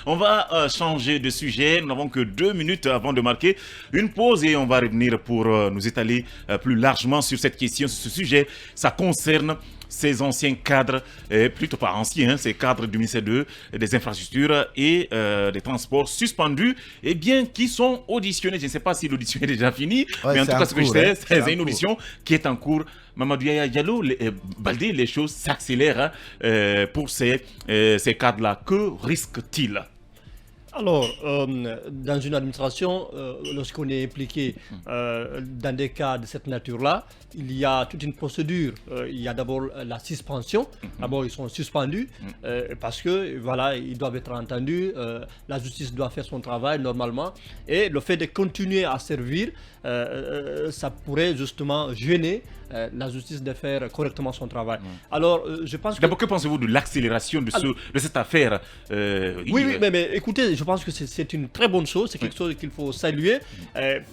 On va changer de sujet. Nous n'avons que 2 minutes avant de marquer une pause et on va revenir pour nous étaler plus largement sur cette question, sur ce sujet. Ça concerne ces anciens cadres, plutôt pas anciens, ces cadres du ministère des Infrastructures et des Transports suspendus, et bien qui sont auditionnés. Je ne sais pas si l'audition est déjà finie, mais en tout cas, ce que je sais, c'est une audition qui est en cours. Mamadou Yaya Diallo, Baldé, les choses s'accélèrent pour ces cadres-là. Que risquent-ils? Alors, dans une administration, lorsqu'on est impliqué dans des cas de cette nature-là, il y a toute une procédure. Il y a d'abord la suspension. D'abord, ils sont suspendus parce que voilà, ils doivent être entendus. La justice doit faire son travail normalement. Et le fait de continuer à servir, ça pourrait justement gêner la justice de faire correctement son travail. Alors, je pense que... D'abord, que pensez-vous de l'accélération de cette affaire Oui, mais écoutez, je pense que c'est une très bonne chose, c'est quelque chose qu'il faut saluer,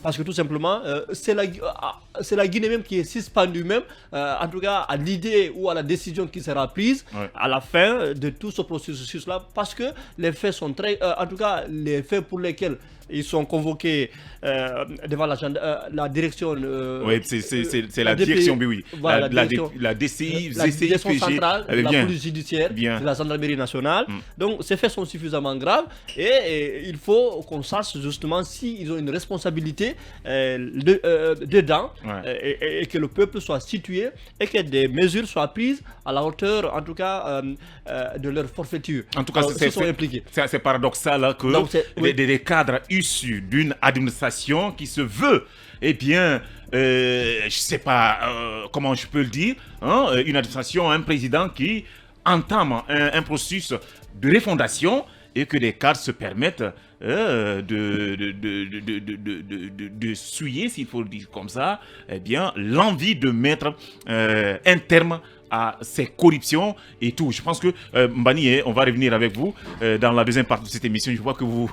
parce que tout simplement, c'est la Guinée même qui est suspendue même, en tout cas à l'idée ou à la décision qui sera prise à la fin de tout ce processus-là, parce que les faits sont très... en tout cas, les faits pour lesquels ils sont convoqués devant la direction... oui, c'est la direction, oui. Voilà, la DCI, la direction centrale, la police judiciaire, de la gendarmerie nationale. Donc, ces faits sont suffisamment graves et il faut qu'on sache justement s'ils ont une responsabilité dedans et que le peuple soit situé et que des mesures soient prises à la hauteur, en tout cas, de leur forfaiture. En tout cas, c'est paradoxal hein, que des cadres issus d'une administration qui se veut, eh bien, je ne sais pas comment je peux le dire, hein, une administration, un président qui entame un processus de refondation et que des cadres se permettent de souiller, s'il faut le dire comme ça, eh bien, l'envie de mettre un terme à ces corruptions et tout. Je pense que Mbani, on va revenir avec vous dans la deuxième partie de cette émission. Je vois que vous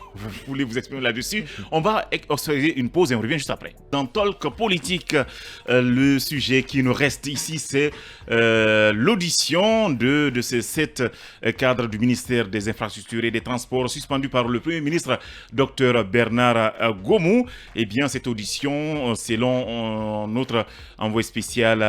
voulez vous exprimer là-dessus. On va observer une pause et on revient juste après. Dans Talk Politique, le sujet qui nous reste ici, c'est l'audition de ces 7 cadres du ministère des Infrastructures et des Transports suspendus par le Premier ministre, Dr Bernard Gomou. Eh bien, cette audition, selon notre envoyé spécial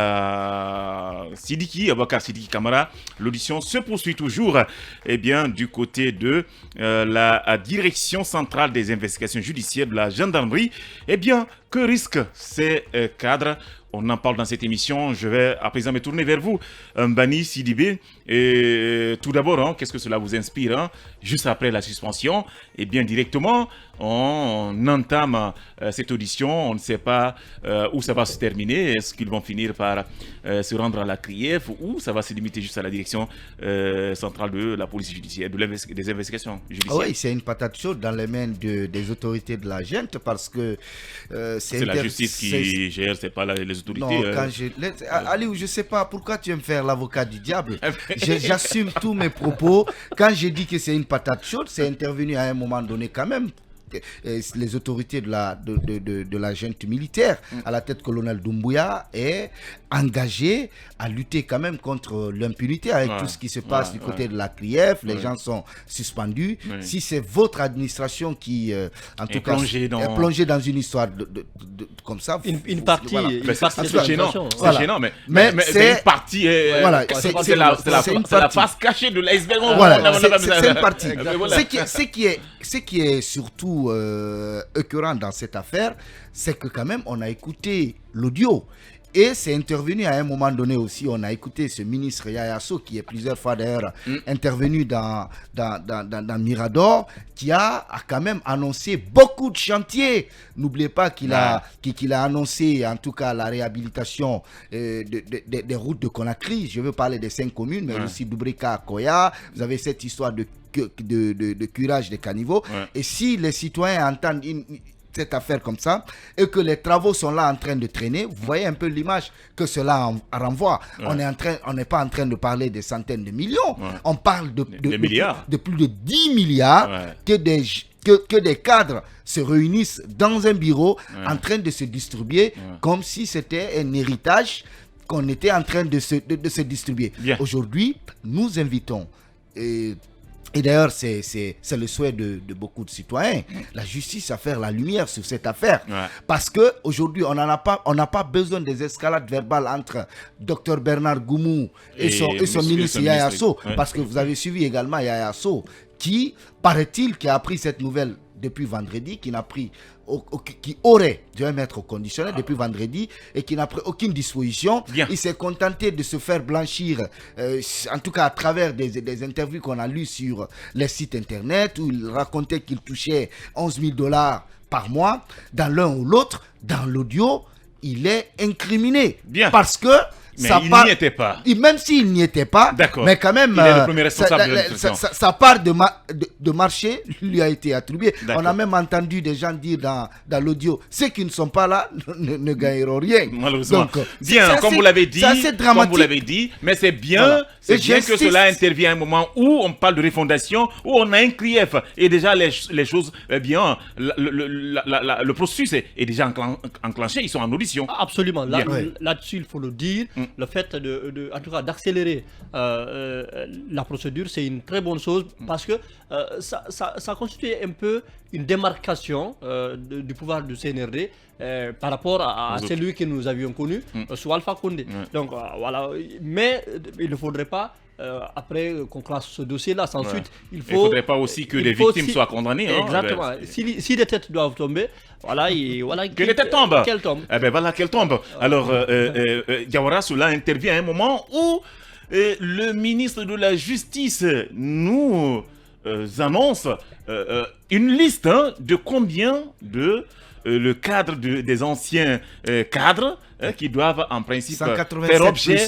Abakar Sidiki Kamara, l'audition se poursuit toujours du côté de la direction centrale des investigations judiciaires de la gendarmerie. Eh bien, que risquent ces cadres? On en parle dans cette émission. Je vais à présent me tourner vers vous, Mbani Sidibé. Et tout d'abord, hein, qu'est-ce que cela vous inspire hein? Juste après la suspension, eh bien directement, on entame cette audition. On ne sait pas où ça va se terminer. Est-ce qu'ils vont finir par se rendre à la CRIEF ou ça va se limiter juste à la direction centrale de la police judiciaire, des investigations judiciaires? Oui, c'est une patate chaude dans les mains des autorités de la junte parce que c'est la justice qui gère, c'est pas les autorités. Non, Aliou, je sais pas pourquoi tu veux me faire l'avocat du diable. J'assume tous mes propos. Quand j'ai dit que c'est une patate chaude, c'est intervenu à un moment donné quand même. Les autorités de la junte militaire, à la tête colonel Doumbouya, est engagé à lutter quand même contre l'impunité avec tout ce qui se passe du côté de la CRIEF. Les gens sont suspendus. Si c'est votre administration qui, en tout cas, est plongée dans une histoire comme ça, une partie, c'est gênant. C'est gênant, mais c'est une partie. C'est la face cachée de l'iceberg. Voilà, c'est une partie. Ce qui est surtout écœurant dans cette affaire, c'est que quand même on a écouté l'audio et c'est intervenu à un moment donné aussi. On a écouté ce ministre Yaya Sow qui est plusieurs fois d'ailleurs intervenu dans Mirador, qui a quand même annoncé beaucoup de chantiers. N'oubliez pas qu'il a annoncé en tout cas la réhabilitation des routes de Conakry. Je veux parler des 5 communes, mais aussi d'Oubrika, Koya. Vous avez cette histoire de curage des caniveaux. Et si les citoyens entendent cette affaire comme ça et que les travaux sont là en train de traîner, vous voyez un peu l'image que cela renvoie. On n'est pas en train de parler des centaines de millions. On parle de plus de 10 milliards que des cadres se réunissent dans un bureau en train de se distribuer comme si c'était un héritage qu'on était en train de se distribuer. Aujourd'hui, nous invitons Et d'ailleurs, c'est le souhait de beaucoup de citoyens. La justice à faire la lumière sur cette affaire. Parce qu'aujourd'hui, on n'a pas besoin des escalades verbales entre Dr Bernard Goumou et son ministre Yaya Sow. Parce que vous avez suivi également Yaya Sow, qui, paraît-il, qui a appris cette nouvelle depuis vendredi, qui aurait dû mettre au conditionnel depuis vendredi et qui n'a pris aucune disposition. Bien. Il s'est contenté de se faire blanchir, en tout cas à travers des interviews qu'on a lues sur les sites internet où il racontait qu'il touchait 11 000 $ par mois. Dans l'un ou l'autre, dans l'audio, il est incriminé. Bien. Parce que mais il n'y était pas. Même s'il n'y était pas, mais quand même, il est le premier responsable de l'instruction. Sa part de marché lui a été attribuée. On a même entendu des gens dire dans l'audio, ceux qui ne sont pas là ne gagneront rien. Malheureusement. Donc, bien, comme vous l'avez dit, mais c'est bien, voilà. Que cela intervient à un moment où on parle de refondation, où on a un CRIEF et déjà les choses, le processus est déjà enclenché, ils sont en audition. Absolument. Là-dessus, il faut le dire. Le fait en tout cas d'accélérer la procédure, c'est une très bonne chose parce que ça constitue un peu une démarcation du pouvoir du CNRD par rapport à celui que nous avions connu sous Alpha Condé. Donc voilà, mais il ne faudrait pas après qu'on classe ce dossier-là, sans suite, il ne faudrait pas aussi que les victimes soient condamnées. Exactement. Si les têtes doivent tomber, que les têtes tombent. Qu'elles tombent. Qu'elles tombent. Alors, Diawara, cela intervient à un moment où le ministre de la Justice nous annonce une liste de combien de le cadre des anciens cadres qui doivent en principe faire objet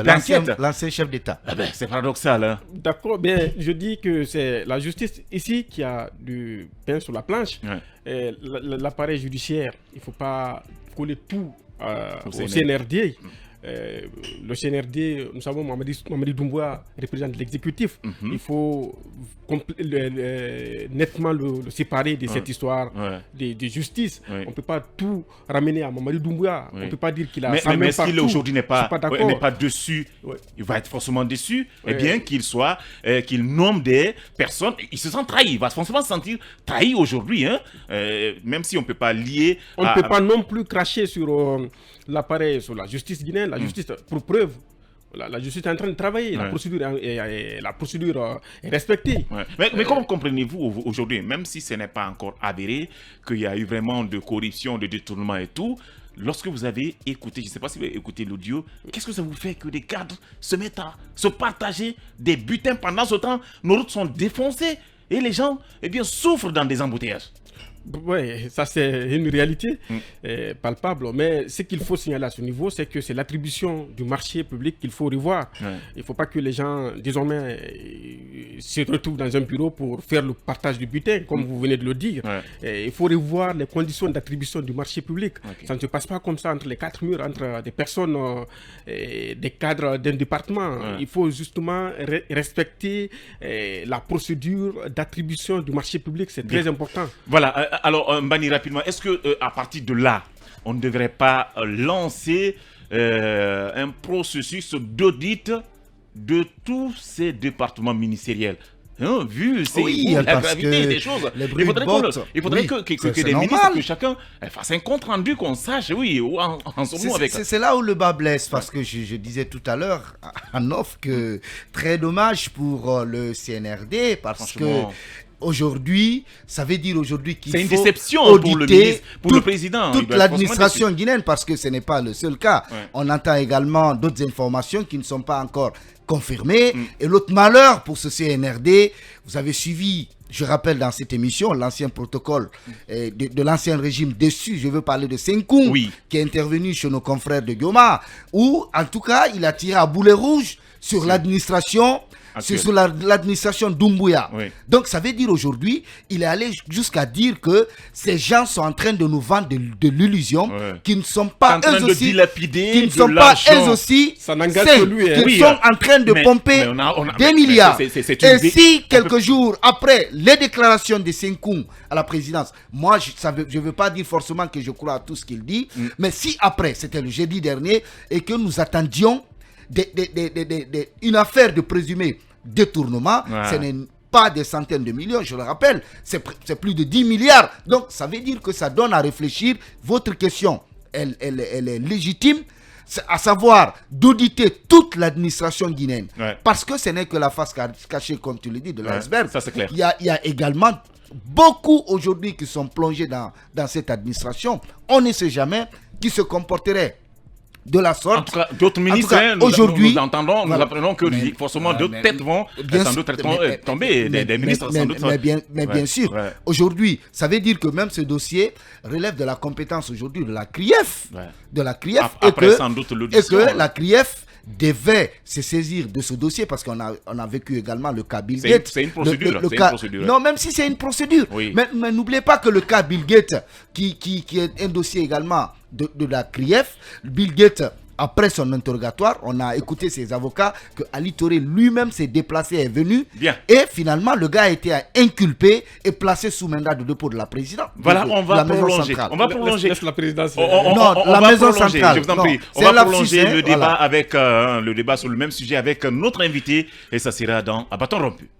d'enquête. L'ancien chef d'État. C'est paradoxal. Hein? D'accord, bien, je dis que c'est la justice ici qui a du pain sur la planche. L'appareil judiciaire, il ne faut pas coller tout au CNRD. Le CNRD, nous savons, Mamadi Doumbouya représente l'exécutif. Il faut nettement le séparer de cette histoire de justice. On ne peut pas tout ramener à Mamadi Doumbouya. On ne peut pas dire qu'il a sa main mais partout. s'il aujourd'hui n'est pas dessus, il va être forcément déçu. Eh bien qu'il nomme des personnes, il se sent trahi. Il va forcément se sentir trahi aujourd'hui. Hein? Même si on ne peut pas lier. On ne peut pas non plus cracher sur l'appareil, sur la justice guinéenne. La justice, pour preuve, la justice est en train de travailler, la procédure est respectée. Mais comment comprenez-vous aujourd'hui, même si ce n'est pas encore avéré, qu'il y a eu vraiment de corruption, de détournement et tout, lorsque vous avez écouté, je ne sais pas si vous avez écouté l'audio, qu'est-ce que ça vous fait que des cadres se mettent à se partager des butins pendant ce temps? Nos routes sont défoncées et les gens souffrent dans des embouteillages. Oui, ça c'est une réalité palpable. Mais ce qu'il faut signaler à ce niveau, c'est que c'est l'attribution du marché public qu'il faut revoir. Il ne faut pas que les gens, désormais, se retrouvent dans un bureau pour faire le partage du butin, comme vous venez de le dire. Il faut revoir les conditions d'attribution du marché public. Ça ne se passe pas comme ça entre les quatre murs, entre des personnes, des cadres d'un département. Il faut justement respecter la procédure d'attribution du marché public. C'est très important. Voilà. Alors, Mbani, rapidement, est-ce qu'à partir de là, on ne devrait pas lancer un processus d'audit de tous ces départements ministériels? Vu la gravité des choses, il faudrait que des ministres, que chacun fasse un compte rendu, qu'on sache, où en sommes-nous avec ça. C'est là où le bas blesse, parce que je disais tout à l'heure en off que très dommage pour le CNRD, parce que aujourd'hui, ça veut dire aujourd'hui qu'il faut c'est une déception pour le ministre, pour le président. Toute l'administration guinéenne, parce que ce n'est pas le seul cas. On entend également d'autres informations qui ne sont pas encore confirmées. Et l'autre malheur pour ce CNRD, vous avez suivi, je rappelle dans cette émission, l'ancien protocole de l'ancien régime déçu. Je veux parler de Senkoum, qui est intervenu chez nos confrères de Goma, où en tout cas, il a tiré à boulet rouge sur l'administration. C'est sur l'administration Doumbouya. Donc ça veut dire aujourd'hui, il est allé jusqu'à dire que ces gens sont en train de nous vendre de l'illusion, qui ne sont pas eux aussi, qui ne sont pas eux aussi, qui sont en train de pomper des milliards. Et si quelques jours après les déclarations de Senkoum à la présidence, moi je ne veux pas dire forcément que je crois à tout ce qu'il dit, mais si après, c'était le jeudi dernier, et que nous attendions une affaire de présumé détournement, ce n'est pas des centaines de millions, je le rappelle, c'est plus de 10 milliards. Donc ça veut dire que ça donne à réfléchir. Votre question, elle est légitime, à savoir d'auditer toute l'administration guinéenne. Parce que ce n'est que la face cachée, comme tu le dis, de l'iceberg. Ça c'est clair. Il y a également beaucoup aujourd'hui qui sont plongés dans cette administration. On ne sait jamais qui se comporterait de la sorte. En tout cas, d'autres ministres, aujourd'hui, nous entendons, nous apprenons que forcément d'autres têtes vont sans doute tomber, des ministres sans doute. Mais bien sûr, aujourd'hui, ça veut dire que même ce dossier relève de la compétence aujourd'hui de la CRIEF. De la CRIEF. Après sans doute l'audition. Et que la CRIEF devait se saisir de ce dossier parce qu'on a vécu également le cas Bill Gates. C'est une procédure. Non, même si c'est une procédure. Oui. Mais n'oubliez pas que le cas Bill Gates, qui est un dossier également de la CRIEF, Bill Gates, après son interrogatoire, on a écouté ses avocats que Ali Touré lui-même s'est déplacé, est venu. Bien. Et finalement, le gars a été inculpé et placé sous mandat de dépôt de la présidence. Voilà, on va prolonger. On va prolonger. Laisse la présidence. La maison centrale. Je vous en prie. On va prolonger le débat avec le débat sur le même sujet avec notre invité et ça sera dans À bâton rompu.